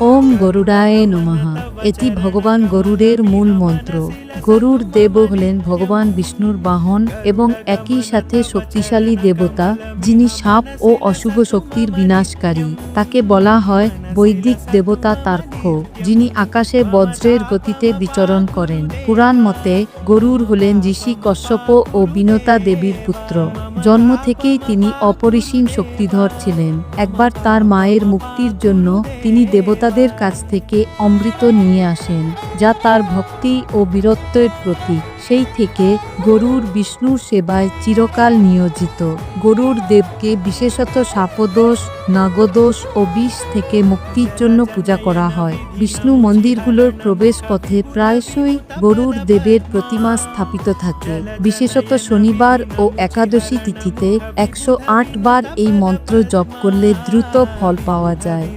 ওম গরুড়ায় নমঃ। এটি ভগবান গরুড়ের মূল মন্ত্র। গরুড় দেব হলেন ভগবান বিষ্ণুর বাহন এবং একই সাথে শক্তিশালী দেবতা, যিনি সাপ ও অশুভ শক্তির বিনাশকারী। তাকে বলা হয় বৈদিক দেবতা তার্ক্ষ, যিনি আকাশে বজ্রের গতিতে বিচরণ করেন। পুরাণ মতে গরুড় হলেন ঋষি কশ্যপ ও বিনতা দেবীর পুত্র। জন্ম থেকেই তিনি অপরিসীম শক্তিধর ছিলেন। একবার তার মায়ের মুক্তির জন্য তিনি দেবতাদের কাছ থেকে অমৃত নিয়ে আসেন, যা তার ভক্তি ও বীরত্বের প্রতীক। সেই থেকে গরুড় বিষ্ণুর সেবায় চিরকাল নিয়োজিত। গরুড় দেবকে বিশেষত শাপদোষ, নাগদোষ ও বিষ থেকে মুক্তির জন্য পূজা করা হয়। বিষ্ণু মন্দিরগুলোর প্রবেশ পথে প্রায়শই গরুড় দেবের প্রতিমা স্থাপিত থাকে। বিশেষত শনিবার ও একাদশী তিথিতে 108 বার এই মন্ত্র জপ করলে দ্রুত ফল পাওয়া যায়।